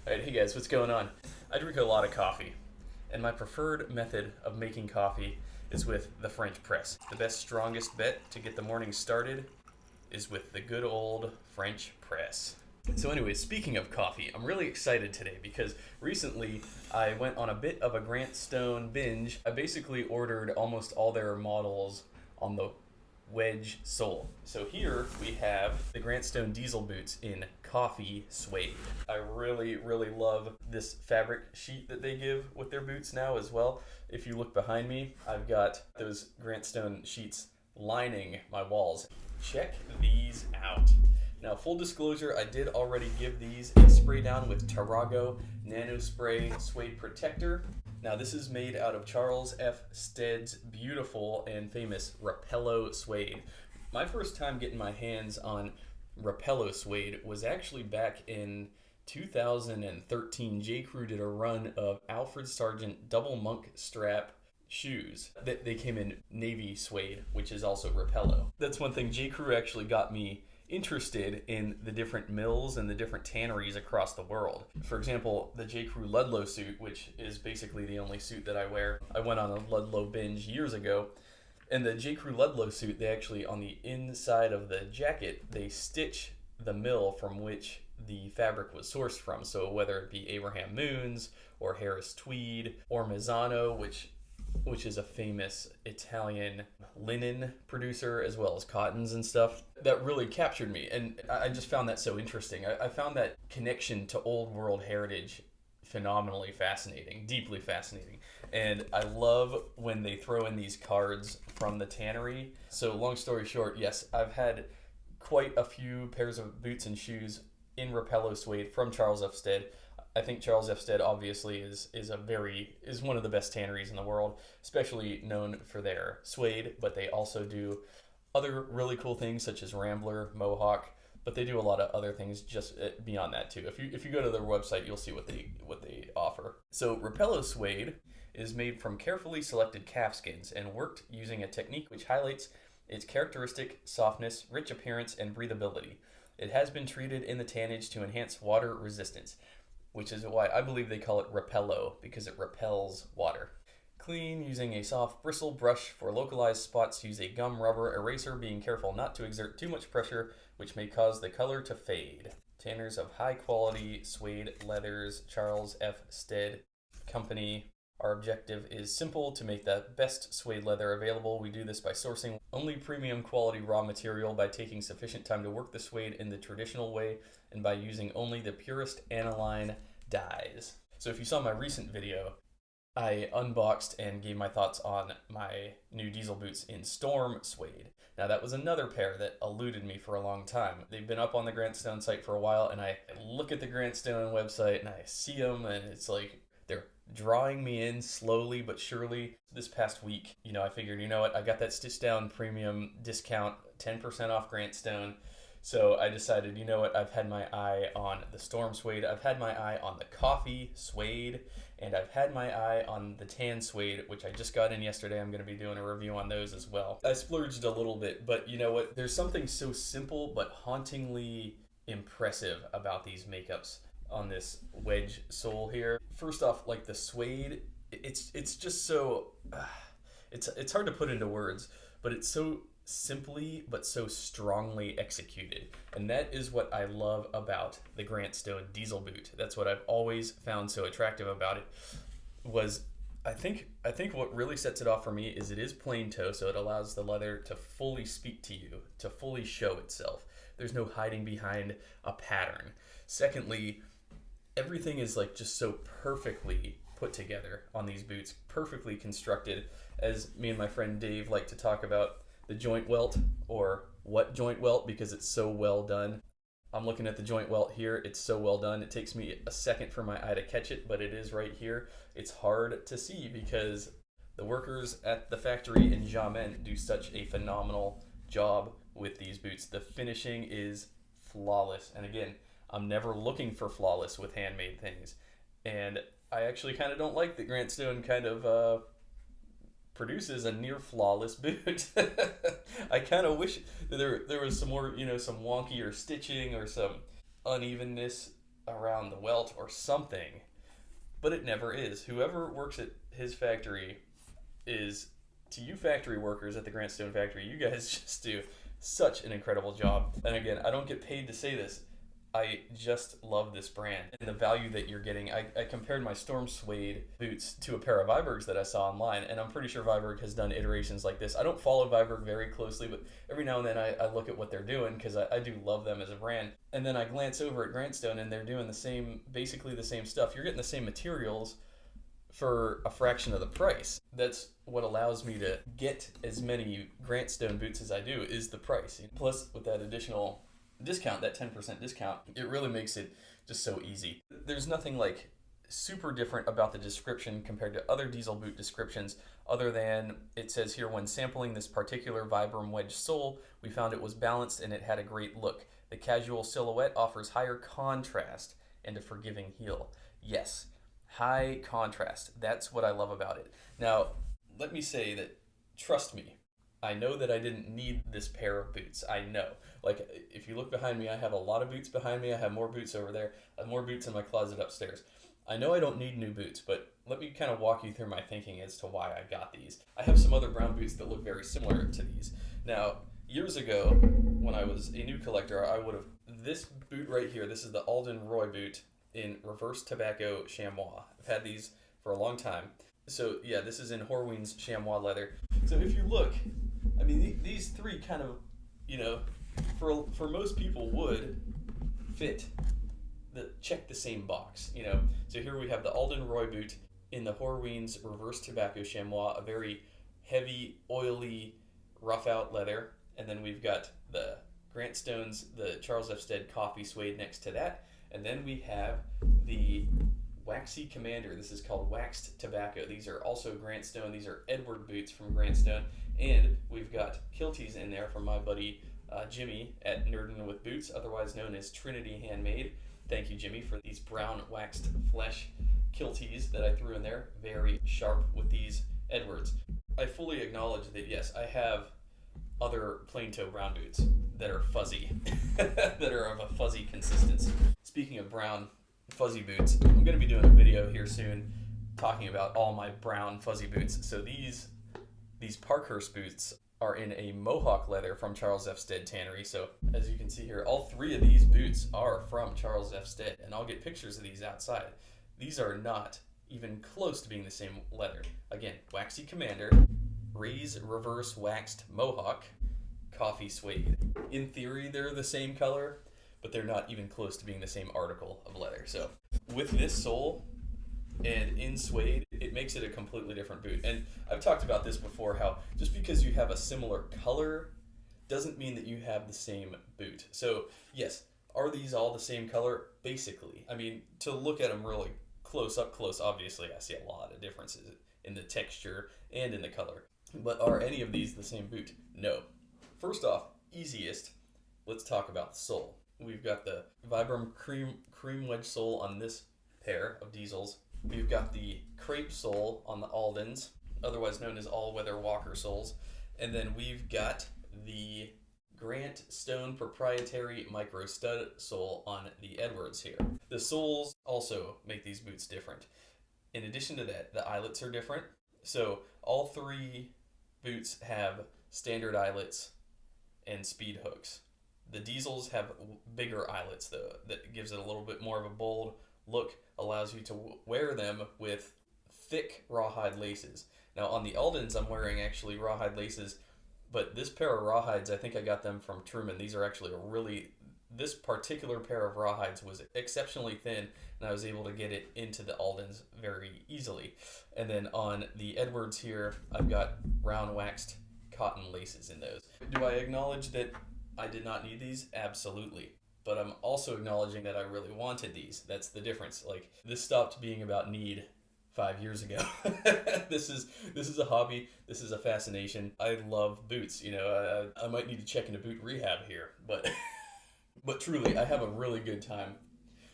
Alright, hey guys, what's going on? I drink a lot of coffee, and my preferred method of making coffee is with the French press. The best, strongest bet to get the morning started is with the good old French press. So anyways, speaking of coffee, I'm really excited today because recently I went on a bit of a Grant Stone binge. I basically ordered almost all their models on the wedge sole. So here we have the Grant Stone Diesel Boots in coffee suede. I really, really love this fabric sheet that they give with their boots now as well. If you look behind me, I've got those Grant Stone sheets lining my walls. Check these out. Now, full disclosure, I did already give these a spray down with Tarago Nano Spray Suede Protector. Now, this is made out of Charles F. Stead's beautiful and famous Repello suede. My first time getting my hands on Repello suede was actually back in 2013. J. Crew did a run of Alfred Sargent double monk strap shoes. They came in navy suede, which is also Repello. That's one thing. J. Crew actually got me interested in the different mills and the different tanneries across the world. For example, the J. Crew Ludlow suit, which is basically the only suit that I wear. I went on a Ludlow binge years ago, and the J. Crew Ludlow suit, they actually, on the inside of the jacket, they stitch the mill from which the fabric was sourced from. So whether it be Abraham Moons or Harris Tweed or Mazzano, which is a famous Italian linen producer, as well as cottons and stuff. That really captured me, and I just found that so interesting. I found that connection to old world heritage phenomenally fascinating, deeply fascinating. And I love when they throw in these cards from the tannery. So long story short, yes, I've had quite a few pairs of boots and shoes in Repello suede from Charles F. Stead. I think Charles F. Stead obviously is one of the best tanneries in the world, especially known for their suede, but they also do other really cool things such as Rambler, Mohawk, but they do a lot of other things just beyond that too. If you go to their website, you'll see what they offer. So Repello suede is made from carefully selected calf skins and worked using a technique which highlights its characteristic softness, rich appearance, and breathability. It has been treated in the tannage to enhance water resistance, which is why I believe they call it Repello, because it repels water. Clean using a soft bristle brush. For localized spots, use a gum rubber eraser, being careful not to exert too much pressure, which may cause the color to fade. Tanners of high quality suede leathers, Charles F. Stead Company. Our objective is simple: to make the best suede leather available. We do this by sourcing only premium quality raw material, by taking sufficient time to work the suede in the traditional way, and by using only the purest aniline dyes. So if you saw my recent video, I unboxed and gave my thoughts on my new diesel boots in Storm suede. Now that was another pair that eluded me for a long time. They've been up on the Grant Stone site for a while, and I look at the Grant Stone website and I see them, and it's like they're drawing me in slowly but surely. This past week, I figured, you know what, I got that Stitch Down premium discount, 10% off Grant Stone. So I decided, you know what, I've had my eye on the Storm suede, I've had my eye on the coffee suede, and I've had my eye on the tan suede, which I just got in yesterday. I'm going to be doing a review on those as well. I splurged a little bit, but you know what, there's something so simple but hauntingly impressive about these makeups on this wedge sole here. First off, like the suede, it's just so it's hard to put into words, but it's so simply but so strongly executed, and that is what I love about the Grant Stone Diesel boot. That's what I've always found so attractive about it. Was I think what really sets it off for me is it is plain toe, so it allows the leather to fully speak to you, to fully show itself. There's no hiding behind a pattern. Secondly, everything is like just so perfectly put together on these boots, perfectly constructed. As me and my friend Dave like to talk about, the joint welt, or what joint welt, because it's so well done. I'm looking at the joint welt here. It's so well done. It takes me a second for my eye to catch it, but it is right here. It's hard to see because the workers at the factory in Jammen do such a phenomenal job with these boots. The finishing is flawless. And again, I'm never looking for flawless with handmade things. And I actually kind of don't like that Grant Stone kind of produces a near flawless boot. I kind of wish that there was some more, some wonkier stitching or some unevenness around the welt or something, but it never is. Whoever works at his factory is, to you factory workers at the Grant Stone factory, you guys just do such an incredible job. And again, I don't get paid to say this. I just love this brand and the value that you're getting. I compared my Storm Suede boots to a pair of Vibergs that I saw online, and I'm pretty sure Viberg has done iterations like this. I don't follow Viberg very closely, but every now and then I look at what they're doing because I do love them as a brand. And then I glance over at Grant Stone and they're doing the same, basically the same stuff. You're getting the same materials for a fraction of the price. That's what allows me to get as many Grant Stone boots as I do, is the price. Plus, with that additional discount, that 10% discount, it really makes it just so easy. There's nothing like super different about the description compared to other Diesel boot descriptions, other than it says here, when sampling this particular Vibram wedge sole, we found it was balanced and it had a great look. The casual silhouette offers higher contrast and a forgiving heel. Yes, high contrast. That's what I love about it. Now, let me say that, trust me, I know that I didn't need this pair of boots. I know. Like, if you look behind me, I have a lot of boots behind me. I have more boots over there. I have more boots in my closet upstairs. I know I don't need new boots, but let me kind of walk you through my thinking as to why I got these. I have some other brown boots that look very similar to these. Now, years ago, when I was a new collector, I would have, this boot right here, this is the Alden Roy boot in reverse tobacco chamois. I've had these for a long time. So yeah, this is in Horween's chamois leather. So if you look, I mean, these three kind of, you know, for most people would fit check the same box, you know. So here we have the Alden Roy boot in the Horween's reverse tobacco chamois, a very heavy, oily, rough out leather, and then we've got the Grant Stone's, the Charles F. Stead coffee suede next to that, and then we have the Waxy Commander. This is called Waxed Tobacco. These are also Grant Stone. These are Edward boots from Grant Stone, and we've got kilties in there from my buddy Jimmy at Nerdin' with Boots, otherwise known as Trinity Handmade. Thank you, Jimmy, for these brown waxed flesh kilties that I threw in there. Very sharp with these Edwards. I fully acknowledge that, yes, I have other plain toe brown boots that are fuzzy, that are of a fuzzy consistency. Speaking of brown fuzzy boots, I'm going to be doing a video here soon talking about all my brown fuzzy boots. So these Parkhurst boots are in a Mohawk leather from Charles F. Stead Tannery. So as you can see here, all three of these boots are from Charles F. Stead, and I'll get pictures of these outside. These are not even close to being the same leather. Again, Waxy Commander, Raise Reverse Waxed Mohawk, Coffee Suede. In theory, they're the same color, but they're not even close to being the same article of leather. So with this sole and in suede, it makes it a completely different boot. And I've talked about this before, how just because you have a similar color doesn't mean that you have the same boot. So yes, are these all the same color? Basically. I mean, to look at them really up close, obviously I see a lot of differences in the texture and in the color. But are any of these the same boot? No. First off, easiest, let's talk about the sole. We've got the Vibram cream wedge sole on this pair of Diesels. We've got the crepe sole on the Aldens, otherwise known as all-weather Walker soles. And then we've got the Grant Stone proprietary micro stud sole on the Edwards here. The soles also make these boots different. In addition to that, the eyelets are different. So all three boots have standard eyelets and speed hooks. The Diesels have bigger eyelets though, that gives it a little bit more of a bold look, allows you to wear them with thick rawhide laces. Now on the Aldens, I'm wearing actually rawhide laces, but this pair of rawhides, I think I got them from Truman. These are actually this particular pair of rawhides was exceptionally thin, and I was able to get it into the Aldens very easily. And then on the Edwards here, I've got round waxed cotton laces in those. Do I acknowledge that I did not need these? Absolutely. But I'm also acknowledging that I really wanted these. That's the difference. Like, this stopped being about need 5 years ago. This is a hobby. This is a fascination. I love boots. You know, I might need to check into boot rehab here, but but truly, I have a really good time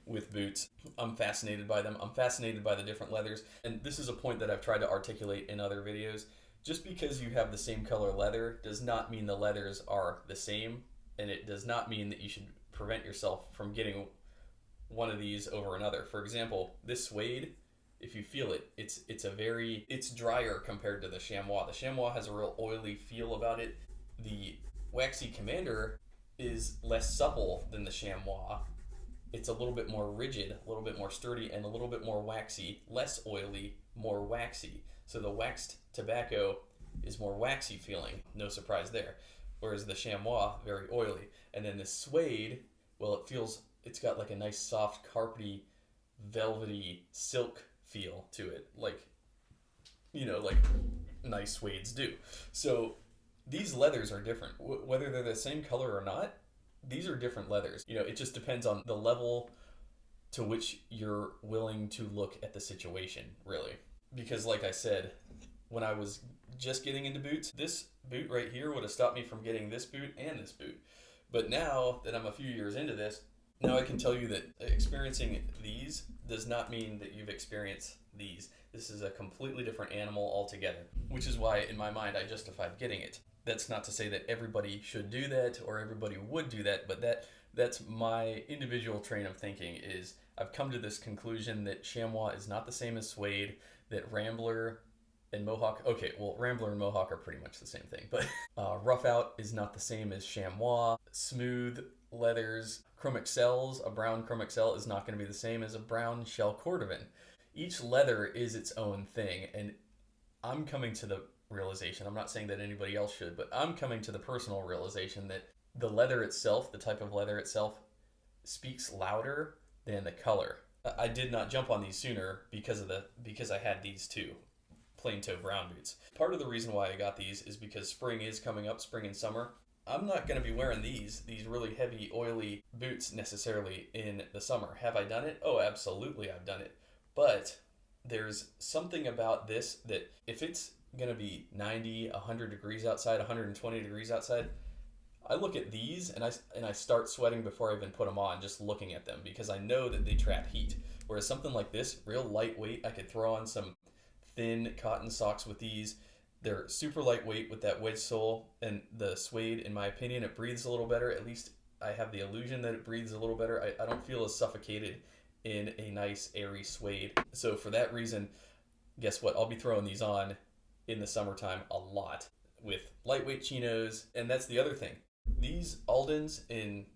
with boots. I'm fascinated by them. I'm fascinated by the different leathers, and this is a point that I've tried to articulate in other videos. Just because you have the same color leather does not mean the leathers are the same, and it does not mean that you should prevent yourself from getting one of these over another. For example, this suede, if you feel it, it's drier compared to the chamois. The chamois has a real oily feel about it. The waxy commander is less supple than the chamois. It's a little bit more rigid, a little bit more sturdy, and a little bit more waxy, less oily, more waxy. So the waxed tobacco is more waxy feeling, no surprise there. Whereas the chamois, very oily. And then the suede, well, it's got like a nice soft, carpety, velvety, silk feel to it, like, like nice suedes do. So these leathers are different. Whether they're the same color or not, these are different leathers. It just depends on the level to which you're willing to look at the situation, really. Because like I said, when I was just getting into boots, this boot right here would have stopped me from getting this boot and this boot. But now that I'm a few years into this, now I can tell you that experiencing these does not mean that you've experienced these. This is a completely different animal altogether, which is why in my mind I justified getting it. That's not to say that everybody should do that or everybody would do that, but that's my individual train of thinking. Is I've come to this conclusion that chamois is not the same as suede, that Rambler and Mohawk, okay, well, Rambler and Mohawk are pretty much the same thing, but Rough Out is not the same as chamois. Smooth leathers, Chrome Excels, a brown Chrome Excel is not going to be the same as a brown shell cordovan. Each leather is its own thing, and I'm coming to the realization, I'm not saying that anybody else should, but I'm coming to the personal realization that the leather itself, the type of leather itself, speaks louder than the color. I did not jump on these sooner because I had these two plain toe brown boots. Part of the reason why I got these is because spring is coming up, spring and summer. I'm not going to be wearing these really heavy, oily boots necessarily in the summer. Have I done it? Oh, absolutely I've done it. But there's something about this that if it's going to be 90, 100 degrees outside, 120 degrees outside, I look at these and I start sweating before I even put them on, just looking at them, because I know that they trap heat. Whereas something like this, real lightweight, I could throw on some thin cotton socks with these. They're super lightweight with that wedge sole, and the suede, in my opinion, it breathes a little better. At least I have the illusion that it breathes a little better. I don't feel as suffocated in a nice airy suede. So for that reason, guess what? I'll be throwing these on in the summertime a lot with lightweight chinos. And that's the other thing. These Aldens in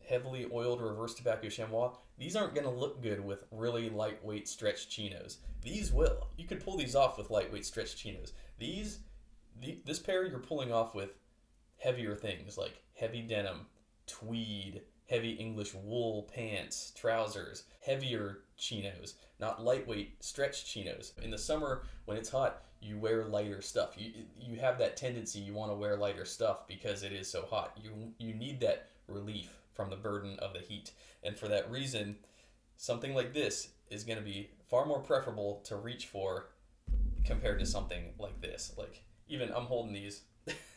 heavily oiled reverse tobacco chamois, these aren't going to look good with really lightweight stretched chinos. These will. You could pull these off with lightweight stretched chinos. This pair you're pulling off with heavier things like heavy denim, tweed, heavy English wool pants, trousers, heavier chinos, not lightweight stretched chinos. In the summer when it's hot, you wear lighter stuff. You have that tendency, you want to wear lighter stuff because it is so hot. You need that relief from the burden of the heat. And for that reason, something like this is going to be far more preferable to reach for compared to something like this. Like, even I'm holding these.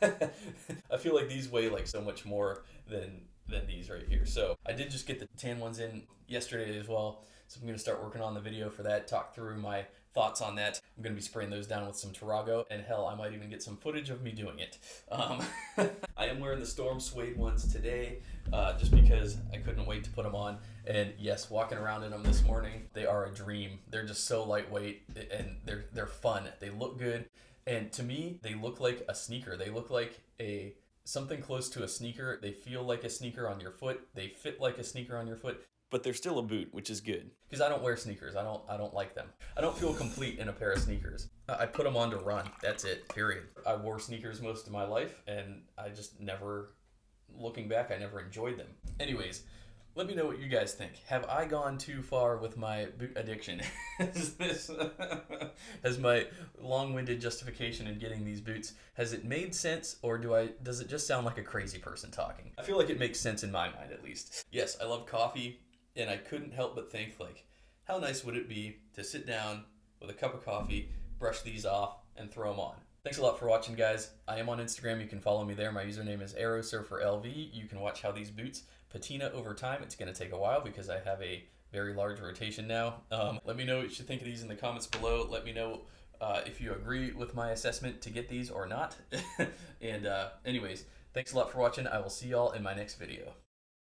I feel like these weigh like so much more than these right here. So I did just get the tan ones in yesterday as well. So I'm going to start working on the video for that, talk through my thoughts on that. I'm going to be spraying those down with some Tarago, and hell, I might even get some footage of me doing it. I am wearing the Storm Suede ones today, just because I couldn't wait to put them on. And yes, walking around in them this morning, they are a dream. They're just so lightweight, and they're fun. They look good, and to me, they look like a sneaker. They look like something close to a sneaker. They feel like a sneaker on your foot. They fit like a sneaker on your foot. But they're still a boot, which is good. Because I don't wear sneakers. I don't like them. I don't feel complete in a pair of sneakers. I put them on to run. That's it, period. I wore sneakers most of my life, and I just never, looking back, I never enjoyed them. Anyways, let me know what you guys think. Have I gone too far with my boot addiction? Has my long-winded justification in getting these boots, has it made sense, or does it just sound like a crazy person talking? I feel like it makes sense in my mind, at least. Yes, I love coffee. And I couldn't help but think, like, how nice would it be to sit down with a cup of coffee, brush these off, and throw them on. Thanks a lot for watching, guys. I am on Instagram. You can follow me there. My username is AeroSurferLV. You can watch how these boots patina over time. It's going to take a while because I have a very large rotation now. Let me know what you think of these in the comments below. Let me know if you agree with my assessment to get these or not. And anyways, thanks a lot for watching. I will see y'all in my next video.